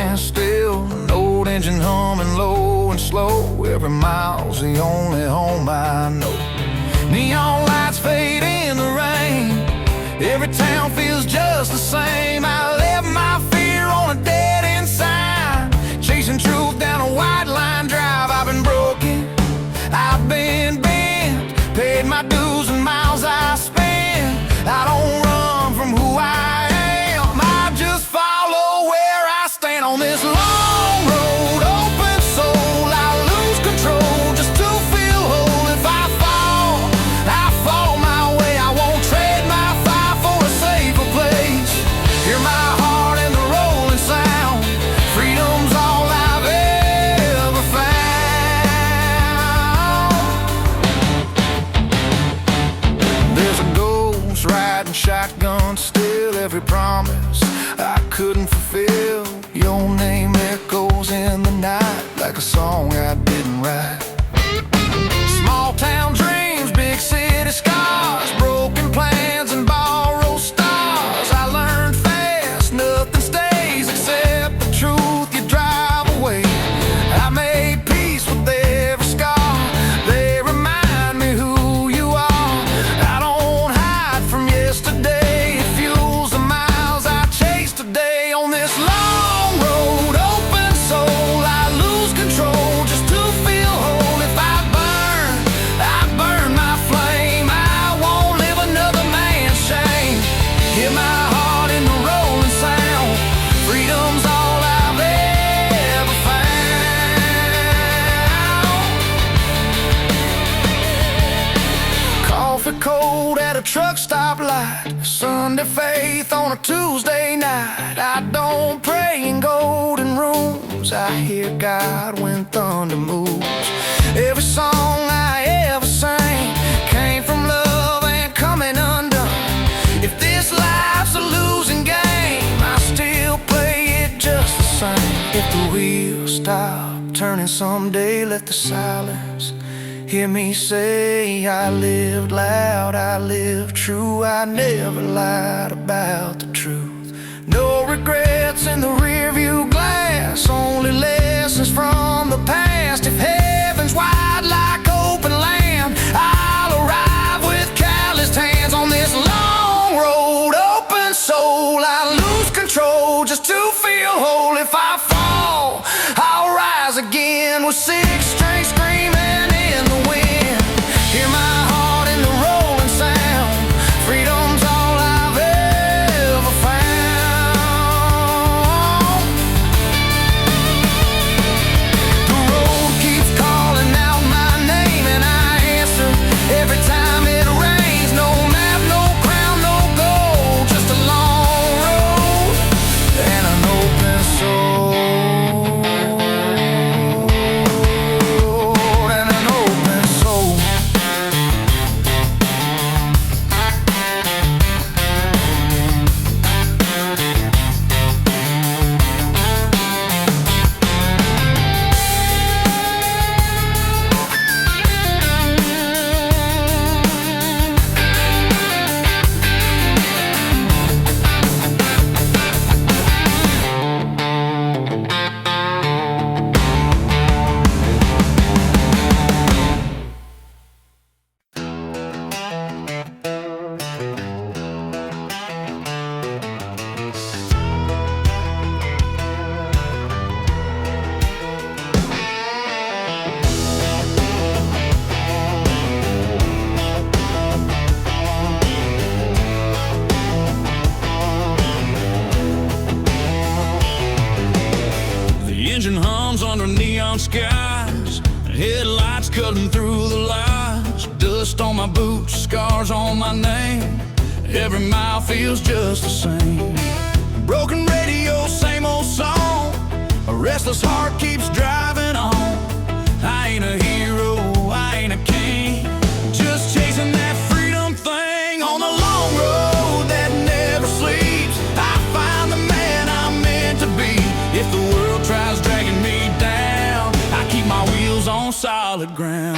stand still, an old engine humming low and slow. Every mile's the only home I know. Neon lights fade in the rain, every town feels just the same. I left my fear on a dead-end sign, chasing truth down a white line drive. I've been broken, I've been bent, paid my dues and miles I spent. I don't run from who I am, I just follow where I stand. On this long road, open soul, I lose control just to feel whole. If I fall my way. I won't trade my fight for a safer place. Hear my heart in the rolling sound, freedom's all I've ever found. There's a ghost riding shotgun still, every promise I couldn't fulfill. Your name echoes in the night like a song I didn't write. Small town dreams, big city scars, broken plans and borrowed stars. I learned fast, nothing stays except the truth you drive away. I made peace with every scar, they remind me who you are. I don't hide from yesterday, it fuels the miles I chase today. On this long road, open soul, I lose control just to feel whole. If I burn my flame, I won't live another man's shame. Hear my heart in the rolling sound, freedom's all I've ever found. Coffee cold at a truck stop light, Sunday faith on a Tuesday night. I don't pray in golden rooms, I hear God when thunder moves. Every song I ever sang came from love and coming undone. If this life's a losing game, I still play it just the same. If the wheels stop turning someday, let the silence hear me say, I lived loud, I lived true, I never lied about the truth. No regrets in the rearview glass, only lessons from the past. If heaven's wide like open land, I'll arrive with calloused hands. On this long road, open soul, I lose control just to feel whole. If I fall, I'll rise again with six strings screaming in the wind. Hear my heart in the rolling sound, freedom's all I've ever found. The road keeps calling out my name and I answer every time it rains. No map, no crown, no gold, just a long road and an open soul. And an open soul. Engine hums under neon skies, headlights cutting through the lights. Dust on my boots, scars on my name, every mile feels just the same. Broken radio, same old song, a restless heart keeps driving on. I ain't a hero, I ain't a king, just chasing that freedom thing. On the long road that never sleeps, I find the man I'm meant to be. If the world tries dragging me down, I keep my wheels on solid ground.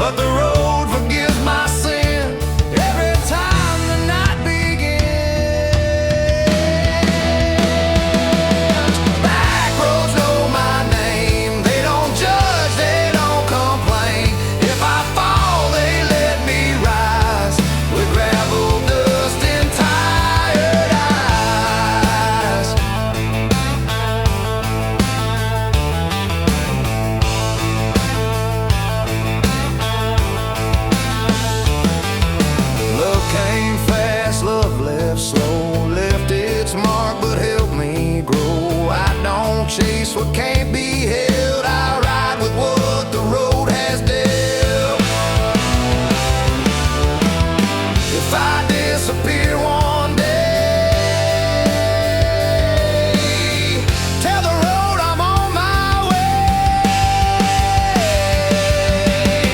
but the road forgives my sin every time the night begins. Back roads know my name. They don't judge, they don't complain. If I fall, they let me rise with gravel, dust, and tired eyes. Love came fast, love left slow. Left its mark but helped me grow. I don't chase what can't be held. I ride with what the road has dealt. If I disappear one day, tell the road I'm on my way.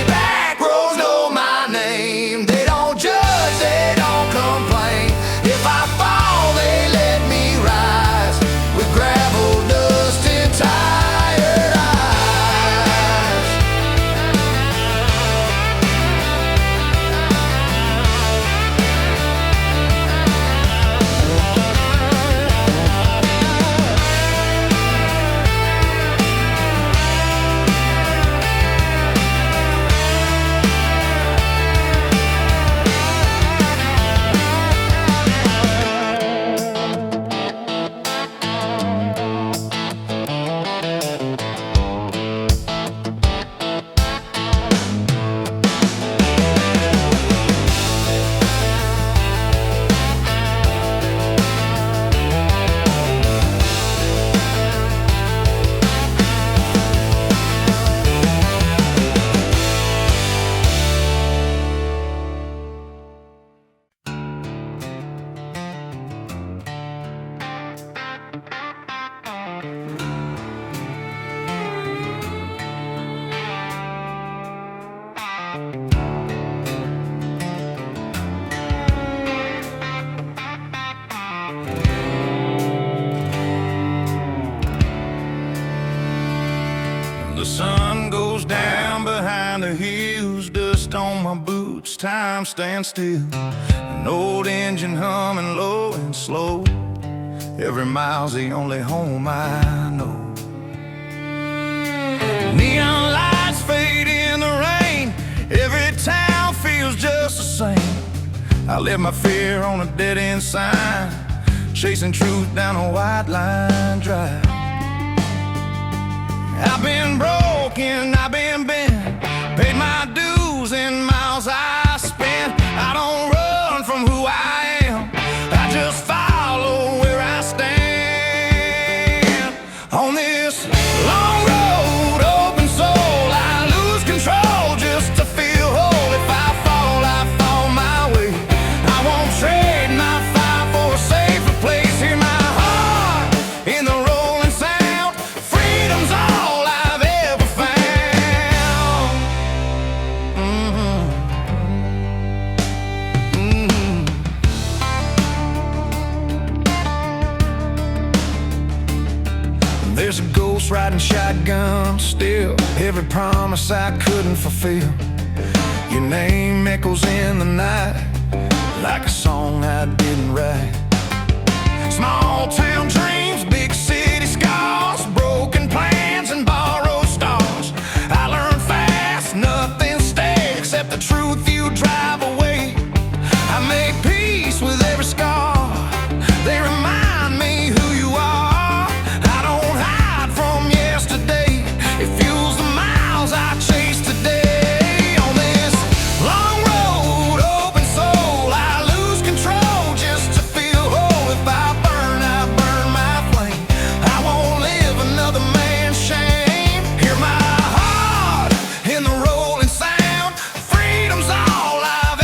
Back roads know my name. They don't judge, they don't complain. If I fall, they let me rise with gravel, dust, and tired eyes. The sun goes down behind the hills, dust on my boots, time stands still. An old engine humming low and slow. Every mile's the only home I know. Neon lights fade in the rain. Every town feels just the same. I left my fear on a dead-end sign, chasing truth down a white line drive. I've been broken, I've been bent, paid my dues in miles I spent. I don't run from who I am, I just follow where I stand. On this long road, open soul, I lose control just to feel whole. If I fall my way. I won't trade my fight for a safer place. Hear my heart in the rolling sound. Freedom's all I've ever found. There's a ghost riding shotgun still. Every promise I couldn't fulfill. Your name echoes in the night like a song I didn't write. Small town dreams, big city scars, broken plans and borrowed stars. I learned fast, nothing stays except the truth you drive away. I make peace with every scar. They remind me who you are. I don't hide from yesterday. It fuels the miles I chase today. On this long road, open soul, I lose control just to feel whole. If I burn my flame. I won't live another man's shame. Hear my heart in the rolling sound. Freedom's all I've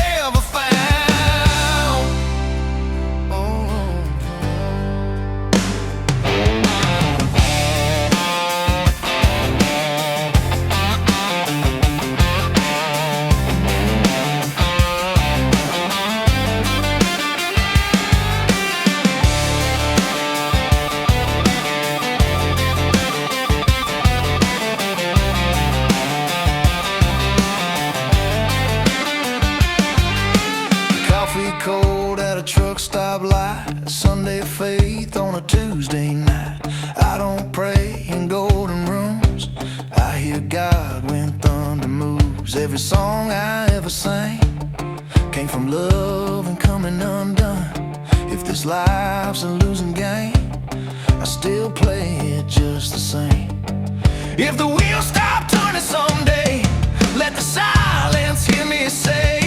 Sunday faith on a Tuesday night. I don't pray in golden rooms. I hear God when thunder moves. Every song I ever sang came from love and coming undone. If this life's a losing game, I still play it just the same. If the wheels stop turning someday, let the silence hear me say,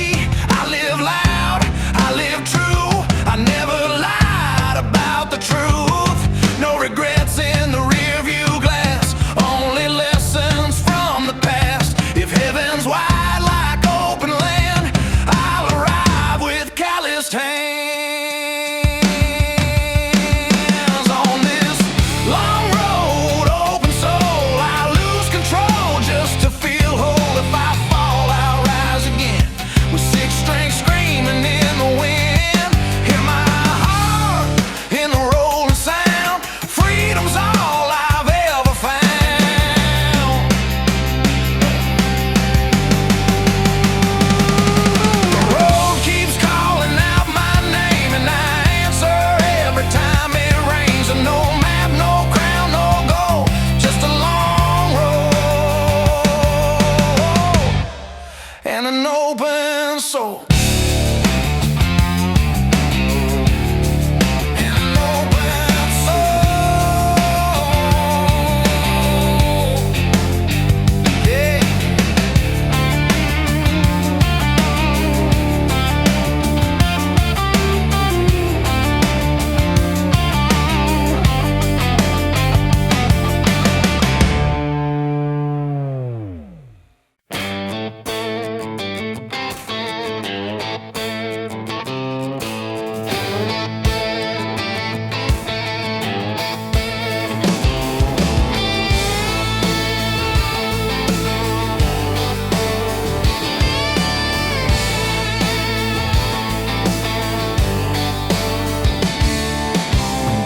I live loud, I live true. I never lied about the truth. No regrets in the rear view glass, only lessons from the past. If heaven's wide like open land, I'll arrive with calloused hands. On this long road, open soul, I lose control just to feel whole. If I fall, I'll rise again with six strings screaming in the wind. Hear my heart in the rolling sound. Freedom's all I've ever found. The road keeps calling out my name, and I answer every time it rains. And no map, no crown, no goal, just a long road and an open soul. And an open soul. Yeah.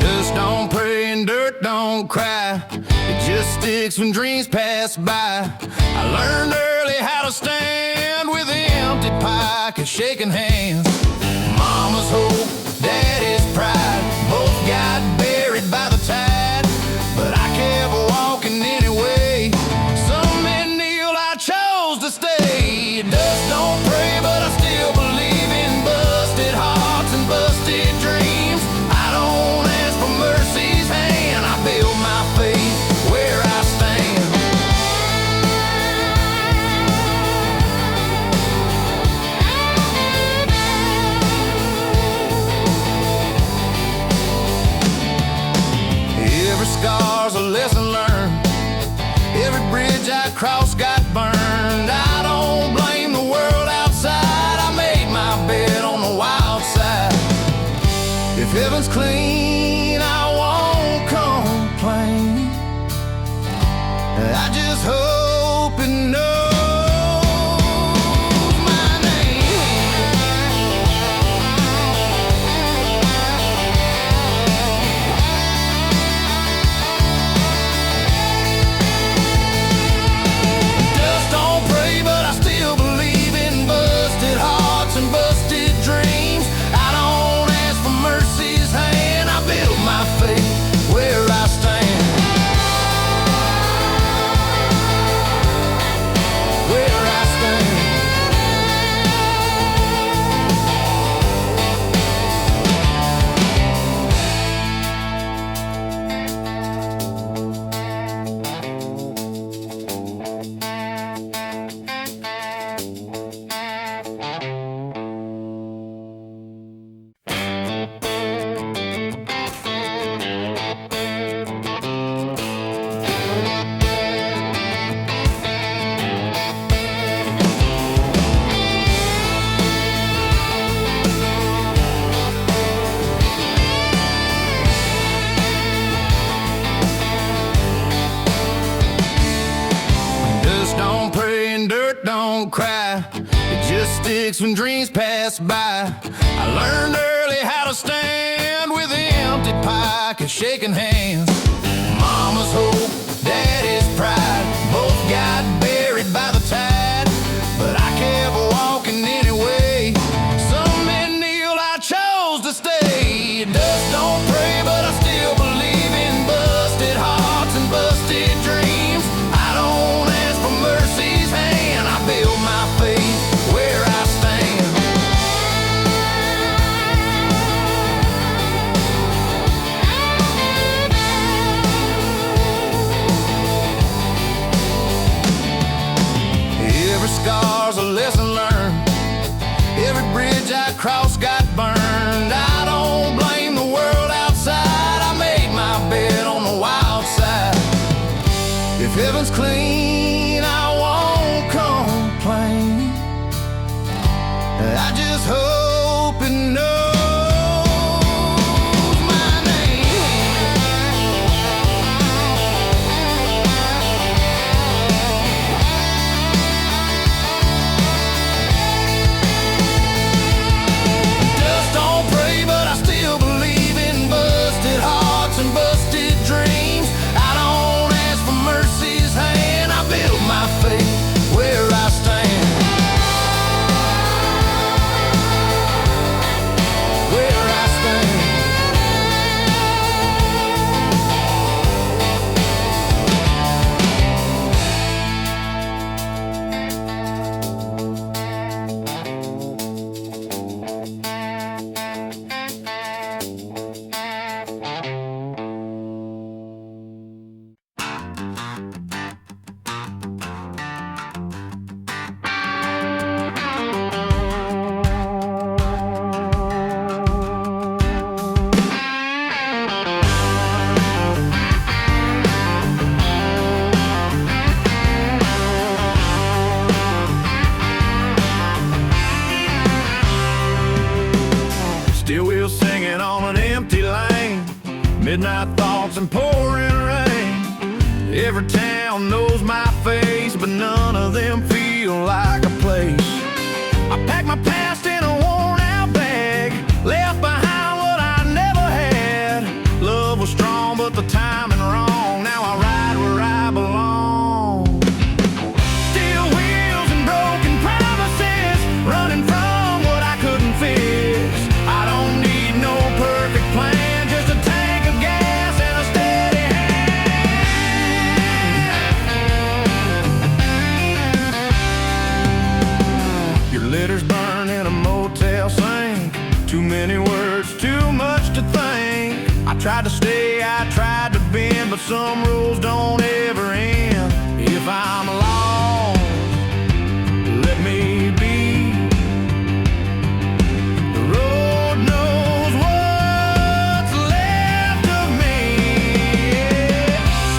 Dust don't pray and dirt don't cry. It just sticks when dreams pass by. I learned early how to stand with an empty pocket, shaking hands. Mama's hope, daddy's pride, both got buried by the tide. But I kept walking anyway. Some men kneel, I chose to stay. Dust don't pray, but I still believe in busted hearts and busted dreams. I don't ask for mercy's hand, I build my faith where I stand. Every scar's a lesson learned. Every bridge I crossed got burned. I don't blame the world outside. I made my bed on the wild side. If heaven's clean, I won't complain. I just hope it knows my name. Dust don't pray, but I still believe in busted hearts and busted dreams. I don't ask for mercy's hand, I build my faith where I stand. Where I stand. Dust don't pray and dirt don't cry. It just sticks when dreams pass by. I learned early how to stand with an empty pocket, shaking hands. Mama's hope, daddy's pride, both got buried by the tide. But I kept walking anyway. Some men kneel, I chose to stay. Dust don't bridge I crossed got burned. I don't blame the world outside. I made my bed on the wild side. If heaven's clean, I won't complain. I just hope it knows my name. Dust don't pray, but I still believe in busted hearts and busted dreams. I don't ask for mercy's hand. I build my faith where I stand. Where I stand. Still wheel singing on an empty lane, midnight thoughts and pouring rain. Every town knows my face, but none of them feel like a place. I packed my past in a worn out bag, left behind what I never had. Love was strong, but the timing wrong. Now I ride where I belong. Steel wheels and broken promises, running from what I couldn't fix. I don't need no perfect plan, just a tank of gas and a steady hand. Your litter's burned in a motel sink. Too many words, too much to think. I tried to stay, I tried to bend, but some rules don't ever end. If I'm lost, let me be. The road knows what's left of me.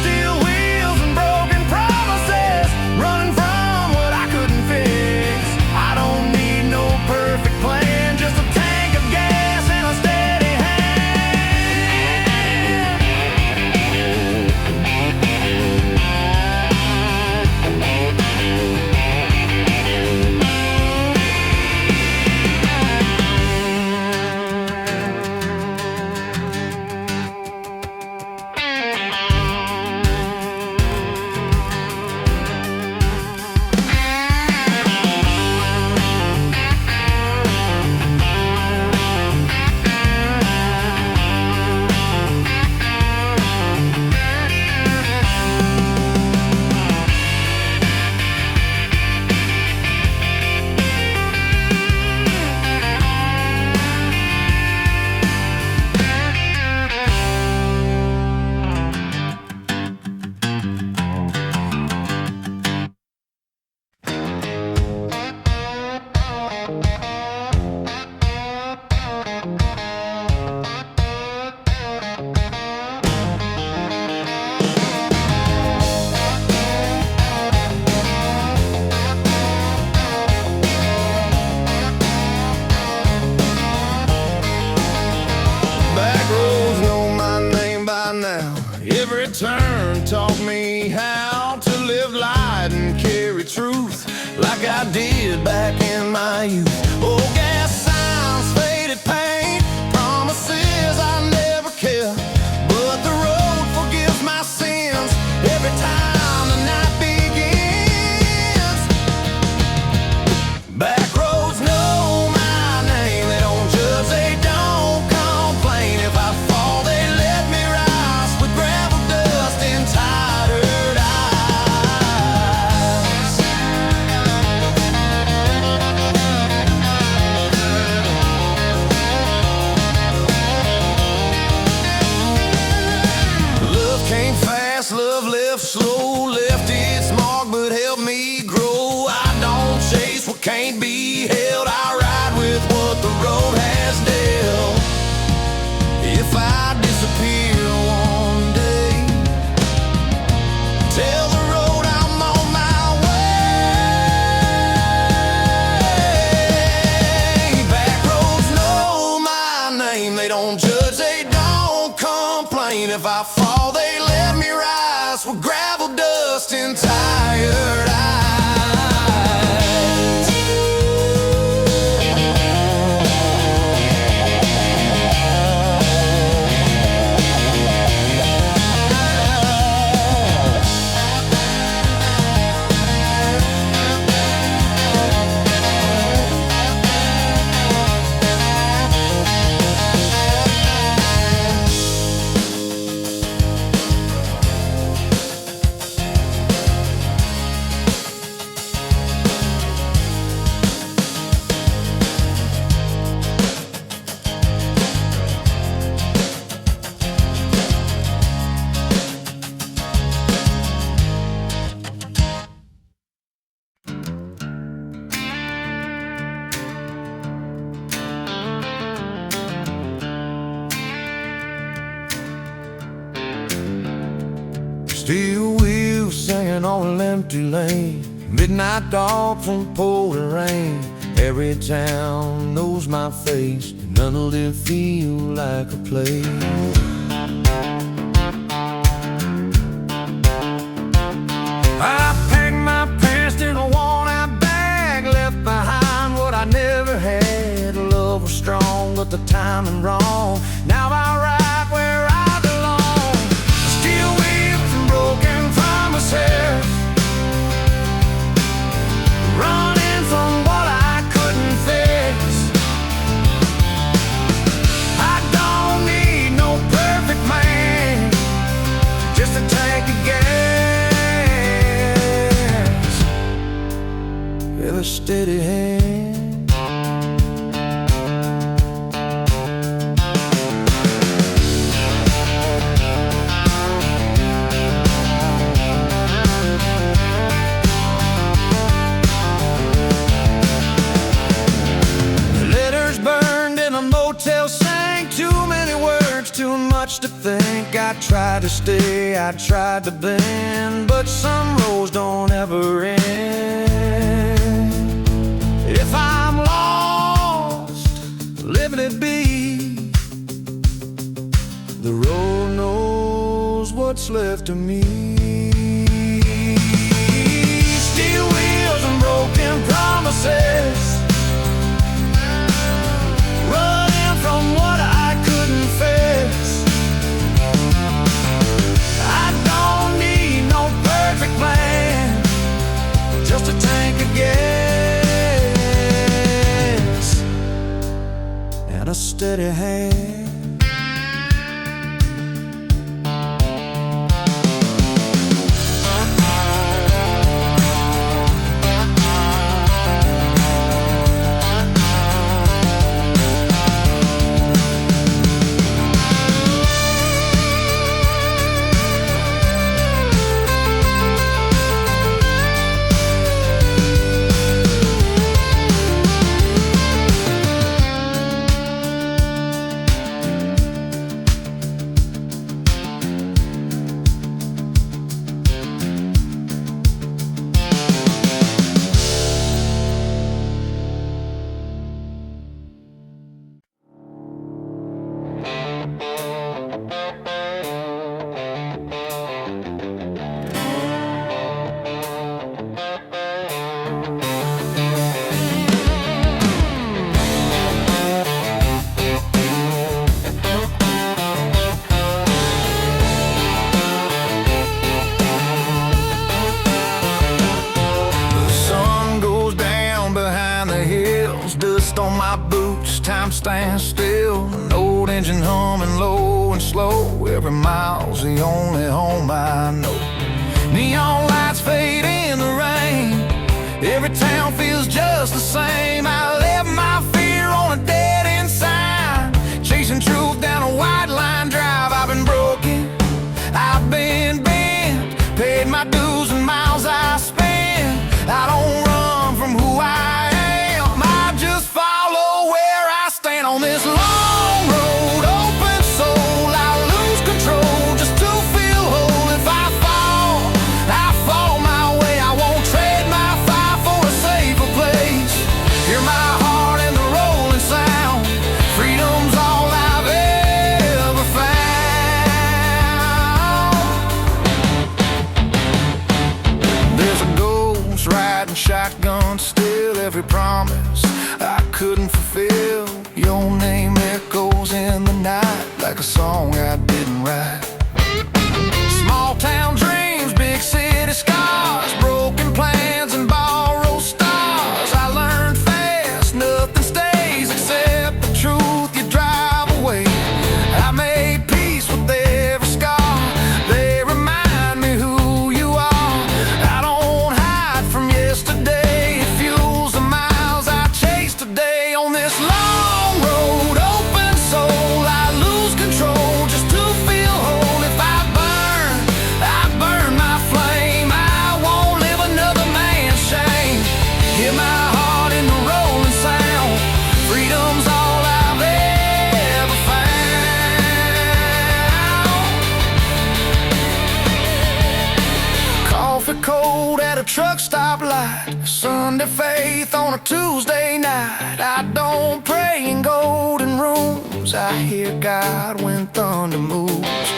Steel wheels and broken promises, running from what I couldn't fix. I don't need no perfect plan, just a tank of gas and a steady Every turn taught me how to live light and carry truth like I did back in my youth. Oh, gas signs, faded paint, promises I never kept, but the road forgives my sins every time the night begins. Back roads know my name, they don't judge, they don't complain. If I fall, they let me rise with gravel dust and tired eyes. Love came fast, love left slow, left its mark but helped me grow. I don't chase what can't be held, I ride with Steel wheels singing on an empty lane, midnight dogs from pouring rain. Every town knows my face, none of it feel like a place. I packed my past in a worn-out bag, left behind what I never had. Love was strong, but the timing wrong. Now I ride where I belong. Steel wheels and broken promises, running from what I couldn't fix. I don't need no perfect man, just a tank of gas with a steady hand. Motel sang too many words, too much to think. I tried to stay, I tried to bend, but some roads don't ever end. If I'm lost, let it be. The road knows what's left of me. Steel wheels and broken promises, running from what I couldn't face. I don't need no perfect plan, just a tank of gas and a steady hand. Dust on my boots, time stands still. An old engine humming low and slow. Every mile's the only home I know. Neon lights fade in the rain, every town feels just the same. I left my fear on a dead-end sign, chasing truth down a white line drive. I've been broken, I've been bent, paid my dues and miles I spent. I don't run from who I am, on this long road, open soul. I lose control just to feel whole. If I fall my way. I won't trade my fight for a safer place. Hear my heart in the rolling sound. Freedom's all I've ever found. There's a ghost riding shotgun still. Every promise I couldn't fulfill, your name echoes in the night like a song I didn't write. Small town dreams, big city scars, broken plans and borrowed stars. I learned fast, nothing stays except the truth you drive away. I made peace with every scar, they remind me who you are. I don't hide from yesterday, it fuels the miles I chase today. On this long road, open soul, I lose control just to feel whole. on a Tuesday night. I don't pray in golden rooms. I hear God when thunder moves.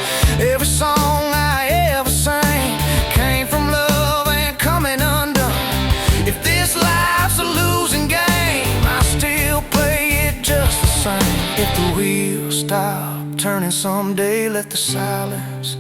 Every song I ever sang came from love and coming undone. If this life's a losing game, I still play it just the same. If the wheels stop turning someday, let the silence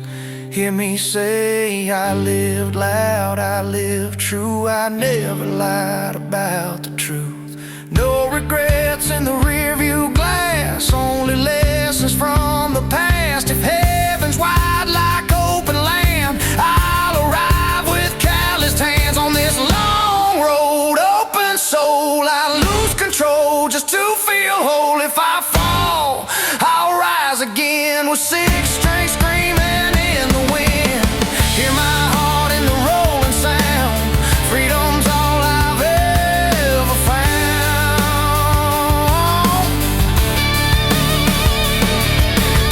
hear me say, I lived loud, I lived true, I never lied about the truth. No regrets in the rearview glass, only lessons from the past. If heaven's wide like open land, I'll arrive with calloused hands on this long road, open soul. I lose control just to feel whole. If I fall, I'll rise again with six strings screaming in the wind. Hear my heart in the rolling sound. Freedom's all I've ever found.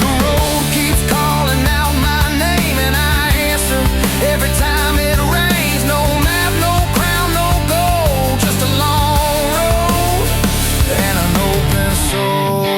The road keeps calling out my name and I answer every time it rains. No map, no crown, no gold, just a long road and an open soul.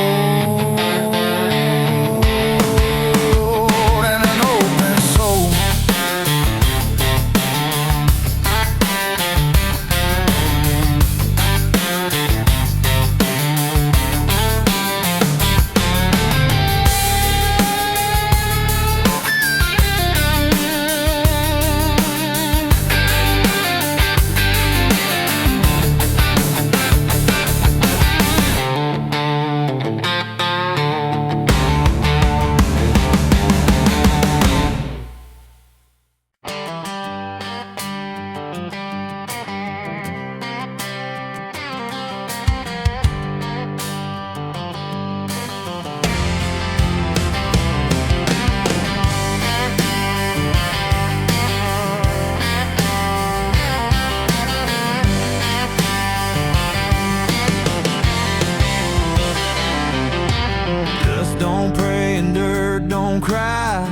Don't pray and dirt don't cry.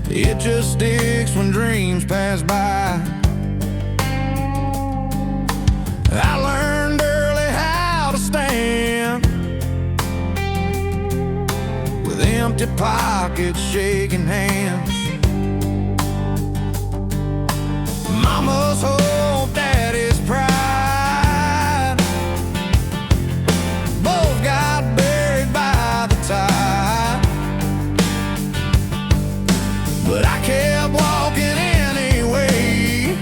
It just sticks when dreams pass by. I learned early how to stand with empty pockets, shaking hands. Mama's hope, daddy's pride got buried by the tide, but I kept walking anyway.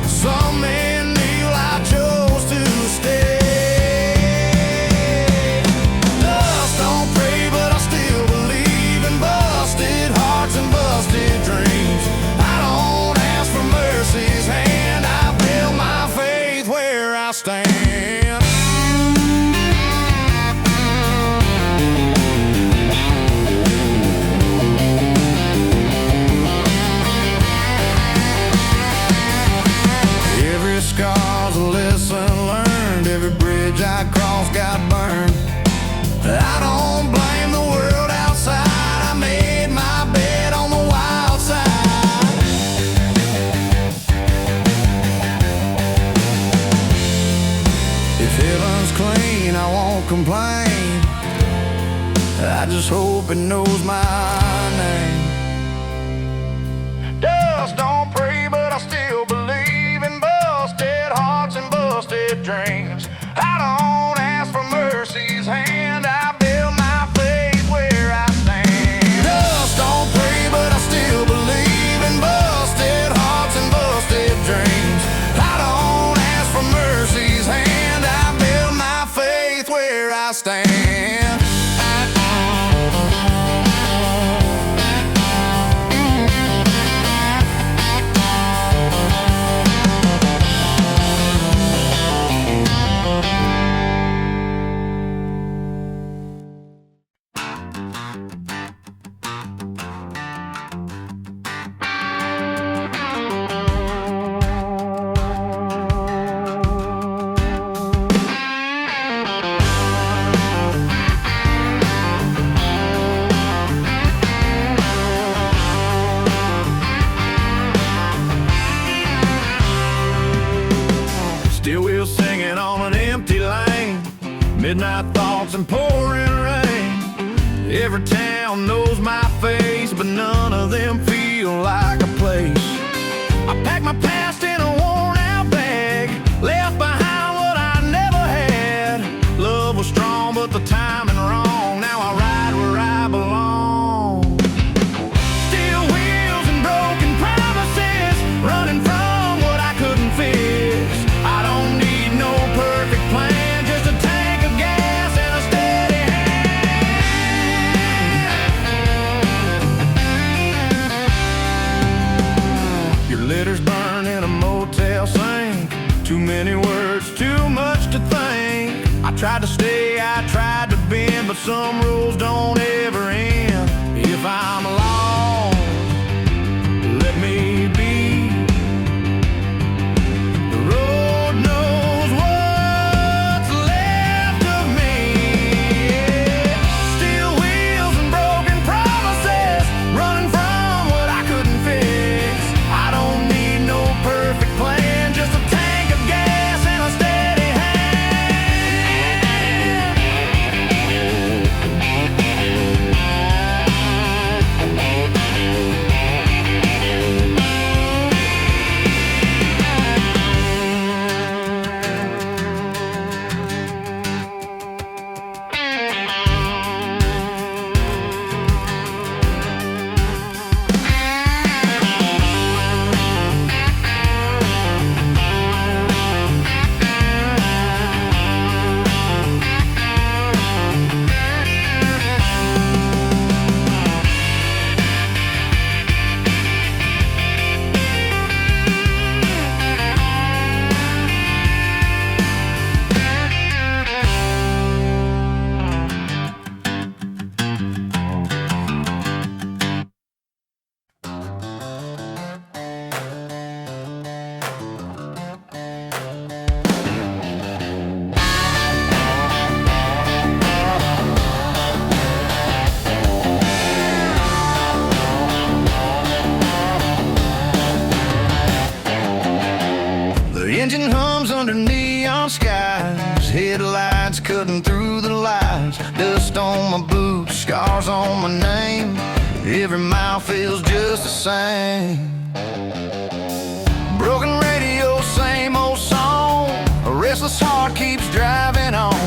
Some men knew I chose to stay. Dust don't pray, but I still believe in busted hearts and busted dreams. I don't ask for mercy's hand, I build my faith where I stand. Scars, a lesson learned. Every bridge I crossed got burned. I don't blame the world outside. I made my bed on the wild side. If heaven's clean, I won't complain. I just hope it knows my name. Dust don't pray, but I still believe hearts and busted dreams. I don't ask for mercy's hand, I build my faith where I stand. Dust don't pray, but I still believe in busted hearts and busted dreams. I don't ask for mercy's hand, I build my faith where I stand. midnight thoughts and pouring rain. Every town knows my face, but none of them feel like a place. I packed my past in a worn-out bag, left behind what I never had. Love was strong, but the timing wrong. Now I ride where I belong. Steel wheels and broken promises, running from what I couldn't fix. I don't need no perfect plan, just a tank of gas and a steady hand. Your litter's burned in a motel sink. Too many words, too much to think. I tried to stay, I tried to bend, but some rules don't ever end. If I'm lost, let me be. The road knows what's left of me. Steel wheels and broken promises, running from what I couldn't fix. I don't need no perfect plan, just a tank of gas and a steady engine hums under neon skies, headlights cutting through the lights, dust on my boots, scars on my name. Every mile feels just the same. Broken radio, same old song. A restless heart keeps driving on.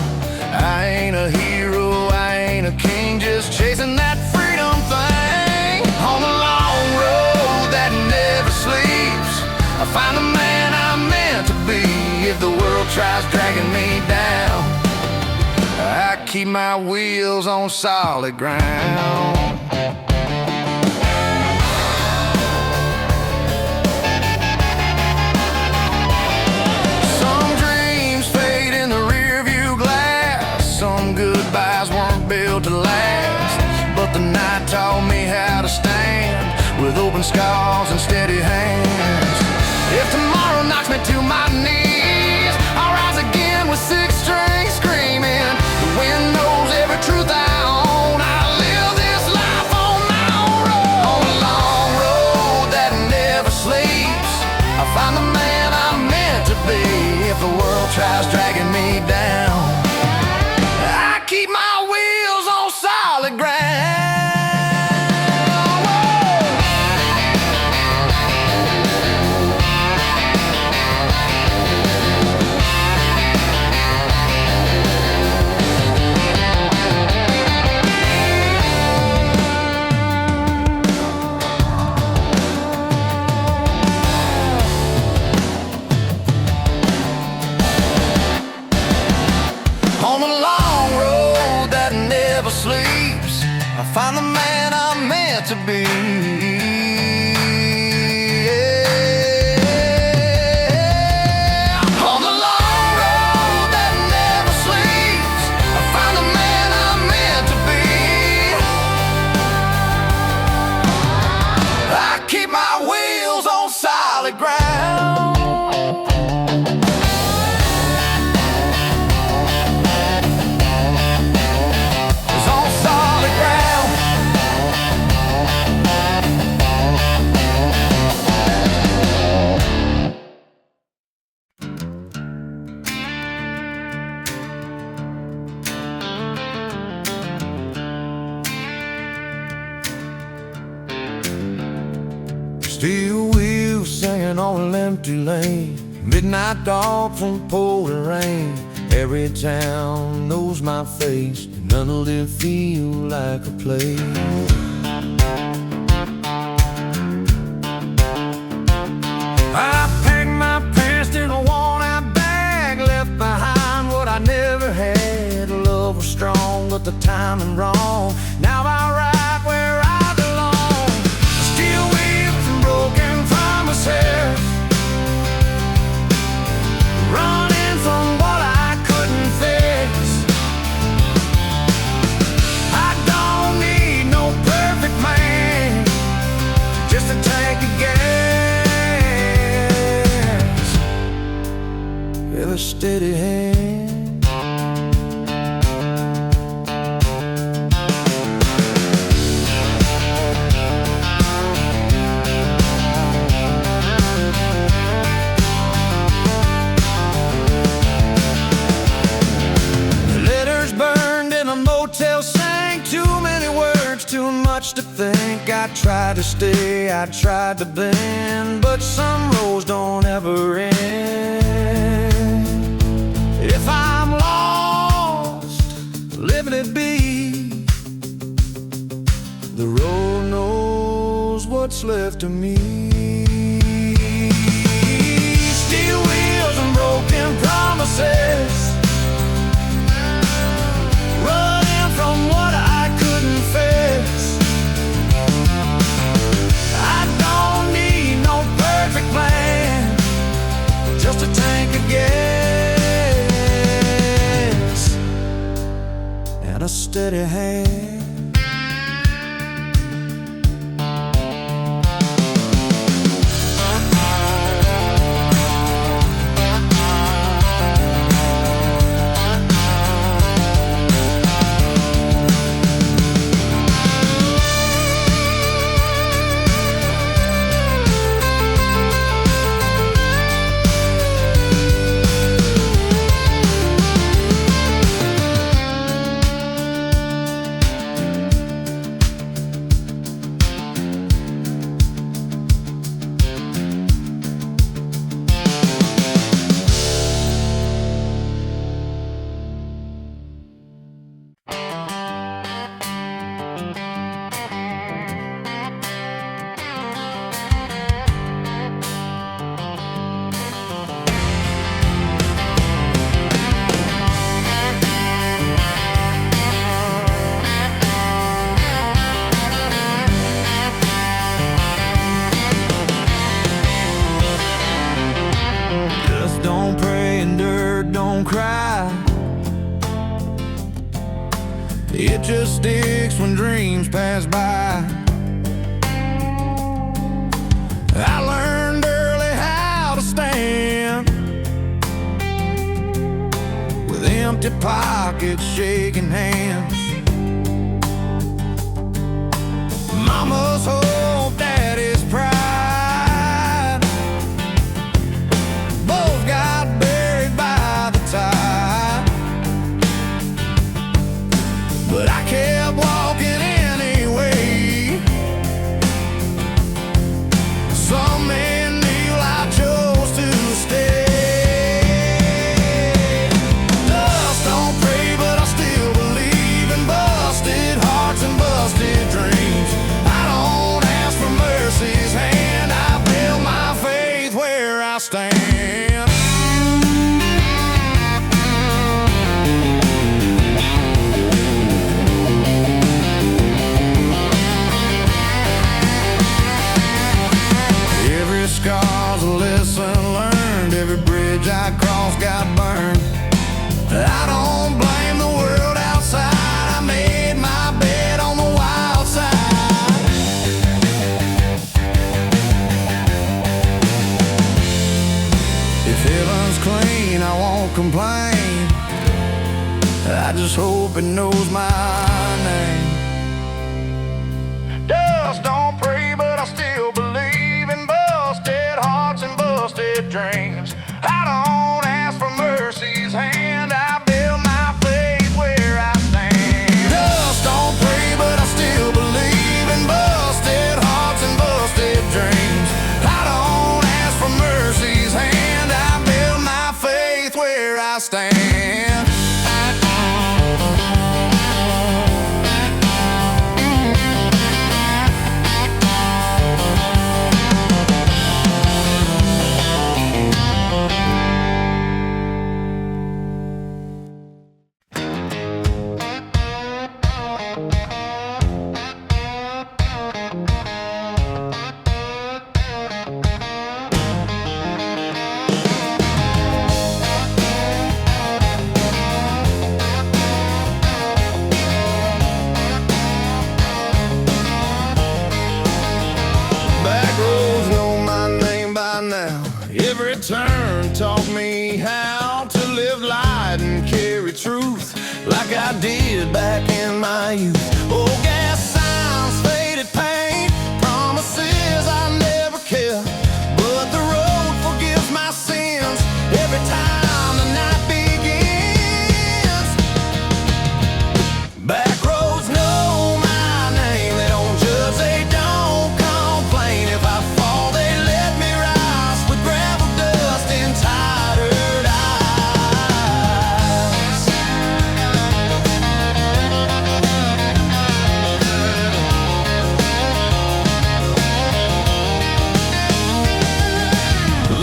I ain't a hero, I ain't a king, just chasing that freedom thing. On the long road that never sleeps, I find the man I'm meant to be. If the world tries dragging me down, I keep my wheels on solid ground. Some dreams fade in the rearview glass, some goodbyes weren't built to last, but the night taught me how to stand with open scars and steady hands. If tomorrow knocks me to my knees, I'll rise again with six strings screaming. The wind knows every truth I own. I live this life on my own road. On a long road that never sleeps, I find the man I'm meant to be. If the world tries dragging me down, I keep my wheels on solid ground. I find the man I'm meant to be. Yeah. On the long road that never sleeps, I find the man I'm meant to be. I keep my wheels on solid ground. Steel wheels singing on an empty lane, midnight dog from pouring rain. Every town knows my face, none of it feel like a play. I packed my pants in a worn-out bag, left behind what I never had. Love was strong, but the timing wrong. Now I ride where I belong. Steel wheels and broken promises, running from what I couldn't fix. I don't need no perfect man, just a tank of gas, with a steady hand. Too much to think. I tried to stay, I tried to bend, but some roads don't ever end. If I'm lost, living it be, the road knows what's left of me. Steel wheels and broken promises, running from what I couldn't face. I don't need no perfect plan, just a tank of gas and a steady hand. It just sticks when dreams pass by. I learned early how to stand with empty pockets, shaking hands. Mama's hope, daddy's pride, both got buried by the tide. But I kept walking anyway. Some men knew I chose to stay. Dust don't pray, but I still believe in busted hearts and busted dreams. I don't ask for mercy's hand, I build my faith where I stand. Scars, a lesson learned. Every bridge I crossed got burned. I don't blame the world outside. I made my bed on the wild side. If heaven's clean, I won't complain. I just hope it knows my name. Dust don't pray, but I still believe in busted hearts and busted dreams. I don't ask for mercy's hand, I build my faith where I stand. Dust don't pray, but I still believe in busted hearts and busted dreams. turn taught me how to live light and carry truth like I did back in my youth. Oh, gas signs, faded paint, promises I never kept, but the road forgives my sins every time the night begins. Back roads know my name, they don't judge, they don't complain. If I fall, they let me rise with gravel dust and tired eyes.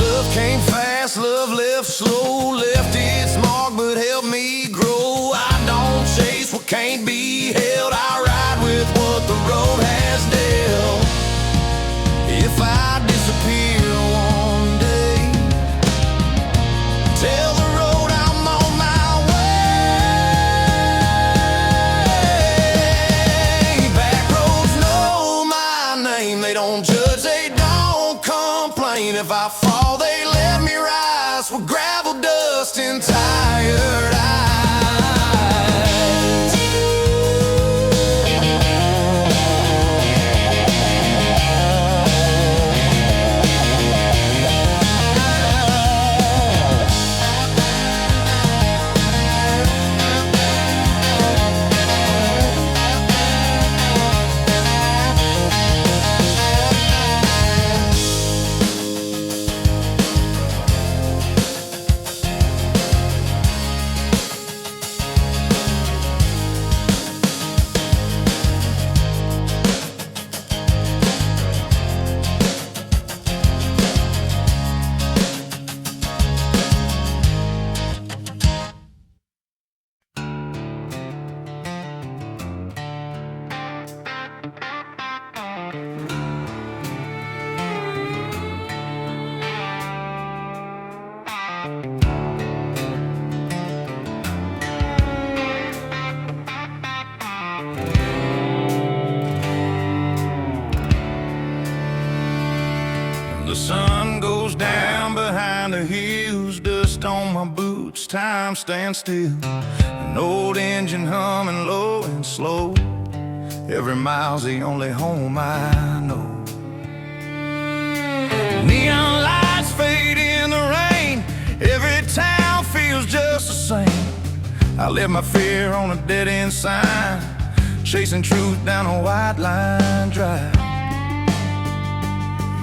Love came fast, love left slow, left its mark but helped me grow. I don't chase what can't be held, I ride with what the road has dealt. If I disappear one day, tell the road I'm on my way. Back roads know my name, they don't judge, they don't complain. If I fall, they let me rise with gravel dust and tired eyes. The sun goes down behind the hills, dust on my boots, time stands still. An old engine humming low and slow, every mile's the only home I know. Neon lights fade in the rain, every town feels just the same. I left my fear on a dead-end sign, chasing truth down a white line drive.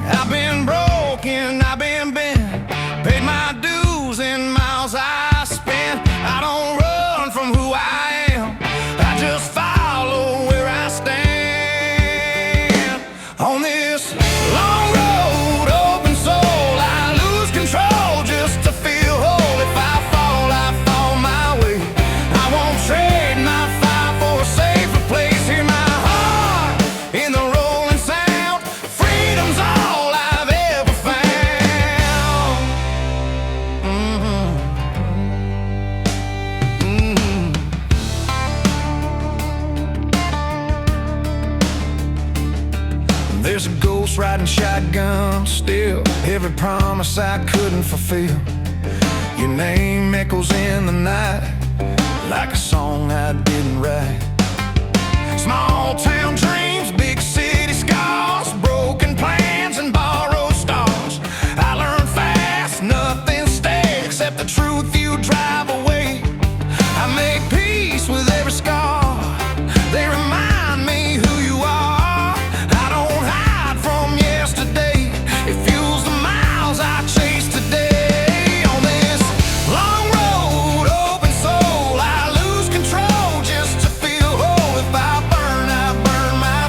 I've been broken, I've been bent, paid my dues in miles I spent. I don't run from who I am, I just follow where I stand. On this long road, open soul, I lose control just to feel whole. If I fall my way. I won't trade my fight for a safer place. Hear my heart in the rolling sound, freedom's all I've ever found. There's a ghost riding shotgun still, every promise I couldn't fulfill. Your name echoes in the night like a song I didn't write. Small town dreams, big city scars, broken plans and borrowed stars. I learned fast, nothing stays except the truth you drive away. I make peace with every scar, they remind me who you are. I don't hide from yesterday, it fuels the miles I chase today. On this long road, open soul, I lose control just to feel whole. If I burn my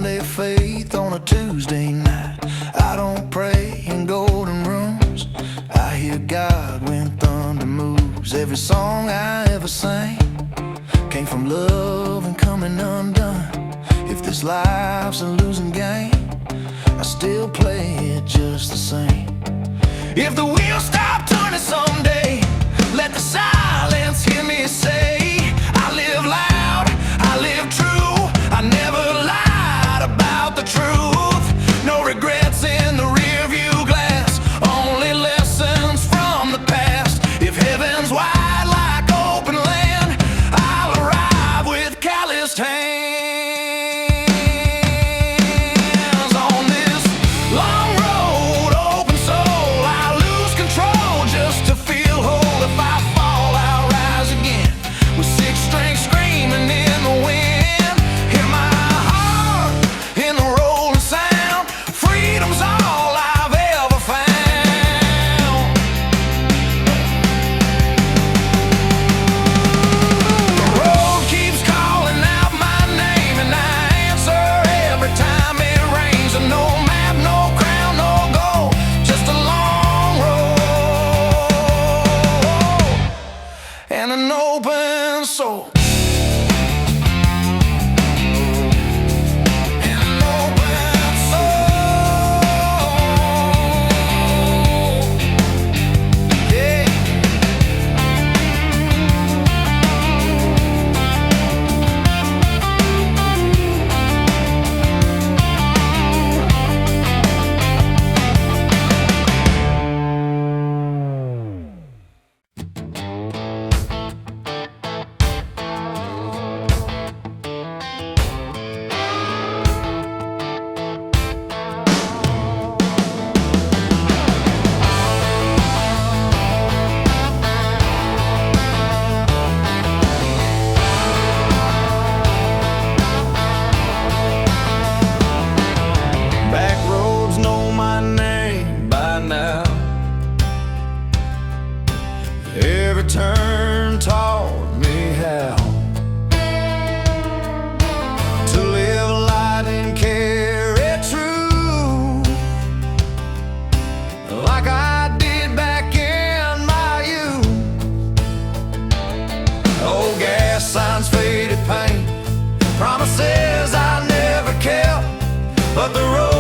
Sunday faith on a Tuesday night. I don't pray in golden rooms. I hear God when thunder moves. Every song I ever sang came from love and coming undone. If this life's a losing game, I still play it just the same. If the wheels stop turning someday, let the silence hear me say, I live loud, I live true, I never lied about the truth. No regrets in the rear view glass, only lessons from the past. If heaven's wide like open land, I'll arrive with calloused hands. On this long road, open soul, I lose control just to feel whole. If I fall, I'll rise again with six strings screaming in the wind. Hear my heart in the rolling sound. Freedom's all I've ever found. The road keeps calling out my name, and I answer every time it rains. And no map, no crown, no goal, just a long road and an open soul. And an open soul. Yeah. Back roads know my name by now. Every turn taught me how to live light and carry true, like I did back in my youth. Old gas signs, faded paint, promises I never kept, but the road